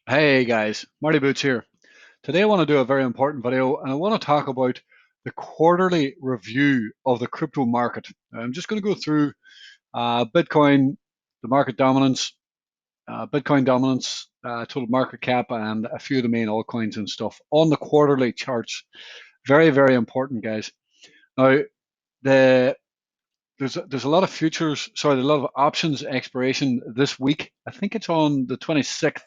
Hey guys, Marty Boots here. Today I want to do a very important video and I want to talk about the quarterly review of the crypto market. I'm just going to go through Bitcoin, the market dominance, Bitcoin dominance, total market cap, and a few of the main altcoins and stuff on the quarterly charts. Very, very important, guys. Now, the there's a lot of futures, sorry, a lot of options expiration this week. I think it's on the 26th.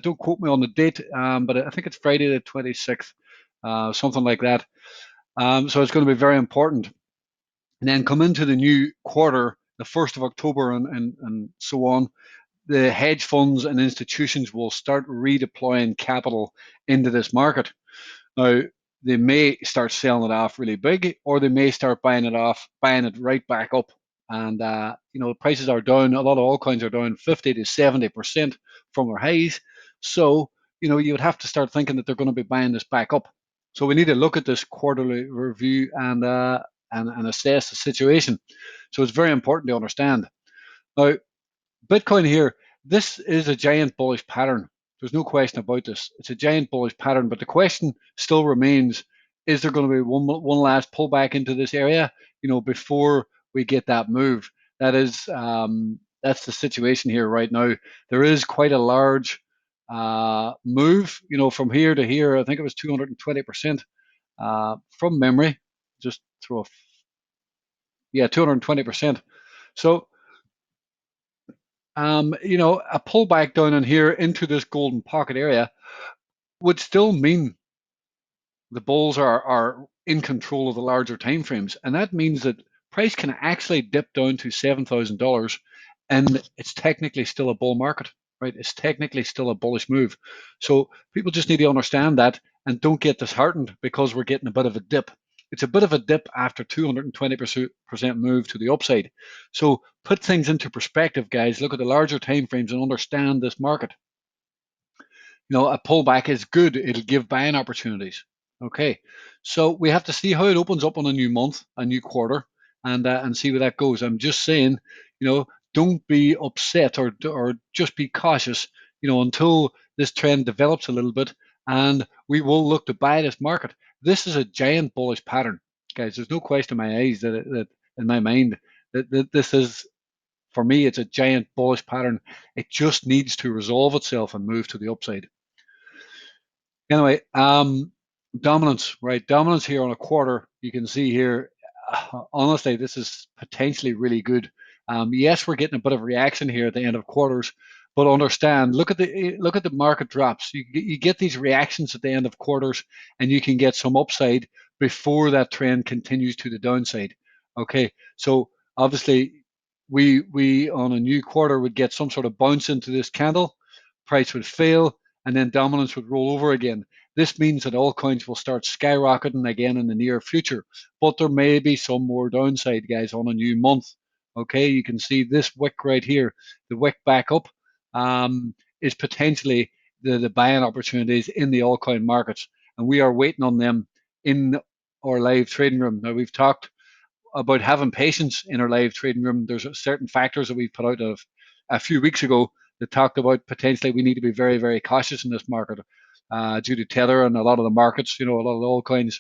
Don't quote me on the date, but I think it's Friday the 26th, something like that. So it's going to be very important. And then come into the new quarter, the 1st of October and so on, the hedge funds and institutions will start redeploying capital into this market. Now, they may start selling it off really big, or they may start buying it right back up. And prices are down. A lot of altcoins are down 50 to 70% from their highs. So you would have to start thinking that they're going to be buying this back up. So we need to look at this quarterly review and assess the situation. So it's very important to understand. Now, Bitcoin here, this is a giant bullish pattern. There's no question about this. It's a giant bullish pattern, but the question still remains, is there going to be one last pullback into this area, before we get that move? That's the situation here right now. There is quite a large move, from here to here. I think it was 220% from memory. Just throw a, yeah, 220%. So a pullback down in here into this golden pocket area would still mean the bulls are in control of the larger time frames, and that means that price can actually dip down to $7,000, and it's technically still a bull market, right? It's technically still a bullish move. So people just need to understand that and don't get disheartened because we're getting a bit of a dip. It's a bit of a dip after 220% move to the upside. So put things into perspective, guys. Look at the larger time frames and understand this market. A pullback is good. It'll give buying opportunities. Okay, so we have to see how it opens up on a new month, a new quarter, and see where that goes. I'm just saying, don't be upset or just be cautious, until this trend develops a little bit, and we will look to buy this market. This is a giant bullish pattern, guys. There's no question in my eyes that in my mind that this is, for me, it's a giant bullish pattern. It just needs to resolve itself and move to the upside. Anyway, dominance, right? Dominance here on a quarter. You can see here, honestly, this is potentially really good. Yes, we're getting a bit of reaction here at the end of quarters, but understand, look at the market drops. You get these reactions at the end of quarters, and you can get some upside before that trend continues to the downside. Okay, so obviously, we on a new quarter would get some sort of bounce into this candle, price would fail, and then dominance would roll over again. This means that altcoins will start skyrocketing again in the near future, but there may be some more downside, guys, on a new month. Okay, you can see this wick right here, the wick back up, is potentially the buying opportunities in the altcoin markets, and we are waiting on them in our live trading room. Now, we've talked about having patience in our live trading room. There's certain factors that we put out of a few weeks ago that talked about potentially we need to be very, very cautious in this market, due to Tether and a lot of the markets. A lot of the altcoins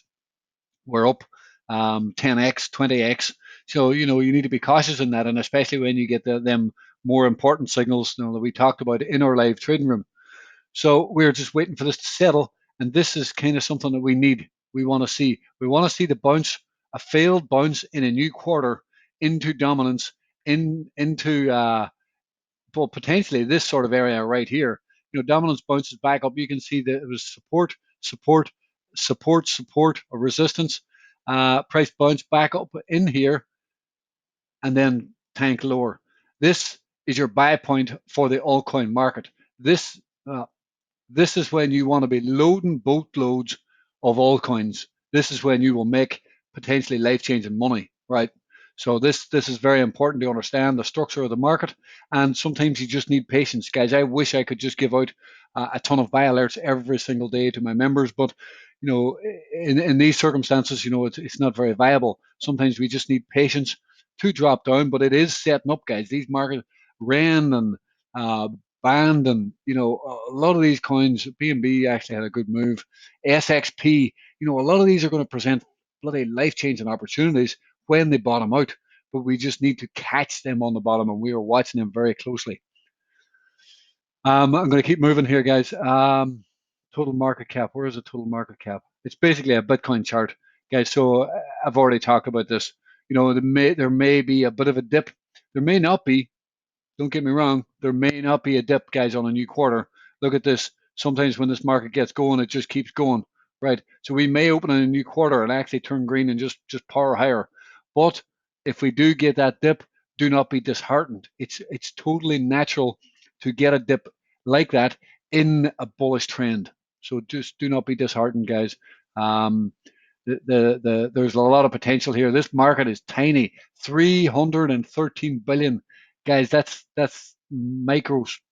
were up 10x, 20x. So you need to be cautious in that, and especially when you get them more important signals, that we talked about in our live trading room. So we're just waiting for this to settle, and this is kind of something that we need. We want to see. We want to see the bounce, a failed bounce in a new quarter into dominance, into well, potentially this sort of area right here. Dominance bounces back up. You can see that it was support, support, support, support, or resistance. Price bounce back up in here, and then tank lower. This is your buy point for the altcoin market. This uh, this is when you want to be loading boatloads of altcoins. This is when you will make potentially life-changing money, right? So this is very important to understand the structure of the market, and sometimes you just need patience, guys. I wish I could just give out a ton of buy alerts every single day to my members, but in these circumstances, it's not very viable. Sometimes we just need patience to drop down, but it is setting up, guys. These markets, Ren and banned, and a lot of these coins, BNB actually had a good move. SXP, a lot of these are going to present bloody life-changing opportunities when they bottom out, but we just need to catch them on the bottom, and we are watching them very closely. I'm going to keep moving here, guys. Total market cap. Where is the total market cap? It's basically a Bitcoin chart, guys. So I've already talked about this. There may be a bit of a dip. There may not be. Don't get me wrong. There may not be a dip, guys, on a new quarter. Look at this. Sometimes when this market gets going, it just keeps going, right? So we may open in a new quarter and actually turn green and just power higher. But if we do get that dip, do not be disheartened. It's totally natural to get a dip like that in a bullish trend. So just do not be disheartened, guys. Um, there's a lot of potential here. This market is tiny, 313 billion, guys. That's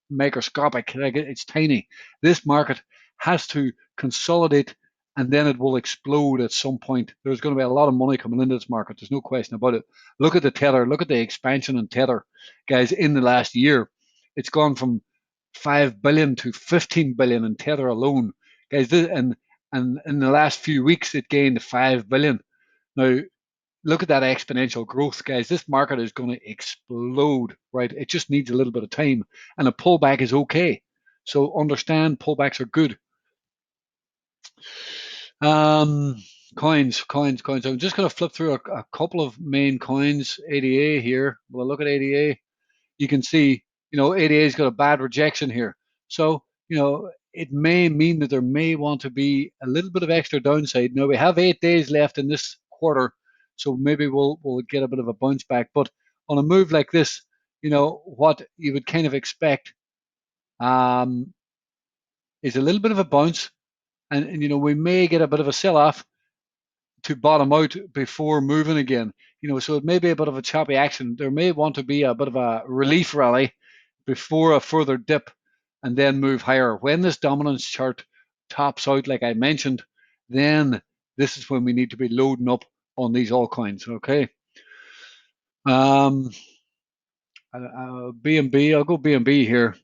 microscopic. Like it's tiny. This market has to consolidate, and then it will explode at some point. There's going to be a lot of money coming into this market. There's no question about it. Look at the Tether. Look at the expansion in Tether, guys. In the last year, it's gone from 5 billion to 15 billion in Tether alone, guys. And in the last few weeks, it gained 5 billion. Now, look at that exponential growth, guys. This market is going to explode, right? It just needs a little bit of time, and a pullback is okay. So understand pullbacks are good. Coins. I'm just going to flip through a couple of main coins. ADA here. We'll look at ADA. You can see, ADA's got a bad rejection here. So, it may mean that there may want to be a little bit of extra downside. Now we have 8 days left in this quarter, so maybe we'll get a bit of a bounce back. But on a move like this, what you would kind of expect um, is a little bit of a bounce, and we may get a bit of a sell-off to bottom out before moving again. So it may be a bit of a choppy action. There may want to be a bit of a relief rally before a further dip and then move higher. When this dominance chart tops out, like I mentioned, then this is when we need to be loading up on these altcoins. Okay. BNB, I'll go BNB here.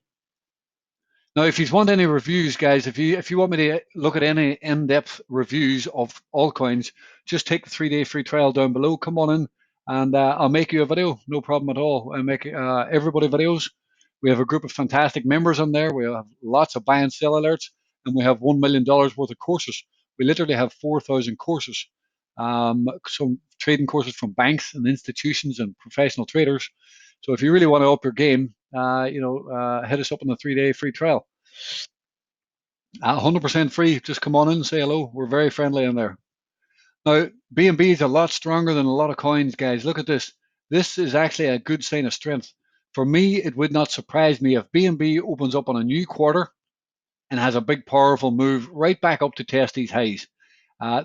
Now, if you want any reviews, guys, if you want me to look at any in-depth reviews of altcoins, just take the 3-day free trial down below. Come on in, and I'll make you a video. No problem at all. I make everybody videos. We have a group of fantastic members on there. We have lots of buy and sell alerts, and we have $1 million worth of courses. We literally have 4,000 courses. Some trading courses from banks and institutions and professional traders. So if you really want to up your game, hit us up on the 3-day free trial. 100% free. Just come on in and say hello. We're very friendly in there. Now, BNB is a lot stronger than a lot of coins, guys. Look at this. This is actually a good sign of strength. For me, it would not surprise me if BNB opens up on a new quarter and has a big, powerful move right back up to test these highs.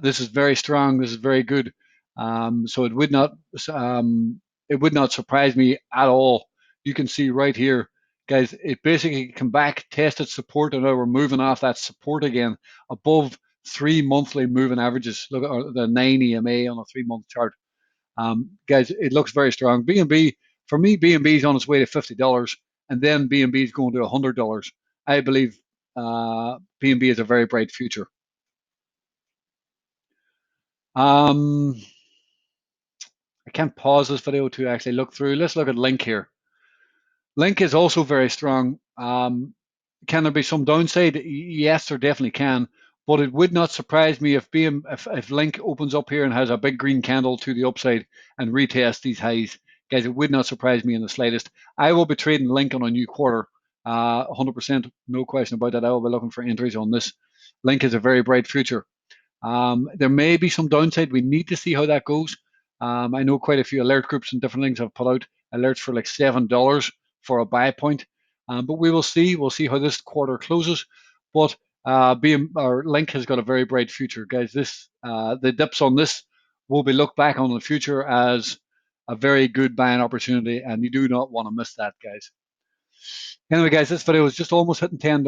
This is very strong. This is very good. So it would not surprise me at all. You can see right here, guys. It basically come back, tested support, and now we're moving off that support again above 3 monthly moving averages. Look at the 9 EMA on a 3-month chart. Guys, it looks very strong. BNB, for me, BNB is on its way to $50, and then BNB is going to $100. I believe BNB has a very bright future. I can't pause this video to actually look through. Let's look at Link here. Link is also very strong. Can there be some downside? Yes, there definitely can. But it would not surprise me if Link opens up here and has a big green candle to the upside and retests these highs. Guys, it would not surprise me in the slightest. I will be trading Link on a new quarter. 100%, no question about that. I will be looking for entries on this. Link has a very bright future. There may be some downside. We need to see how that goes. I know quite a few alert groups and different things have put out alerts for like $7 for a buy point. But we will see. We'll see how this quarter closes. But our Link has got a very bright future, guys. The dips on this will be looked back on in the future as a very good buying opportunity, and you do not want to miss that, guys. Anyway, guys, this video is just almost hitting 10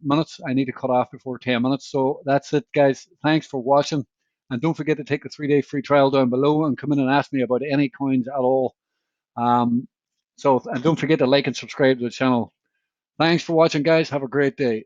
minutes. I need to cut off before 10 minutes. So that's it, guys. Thanks for watching. And don't forget to take the 3-day free trial down below and come in and ask me about any coins at all. And don't forget to like and subscribe to the channel. Thanks for watching, guys. Have a great day.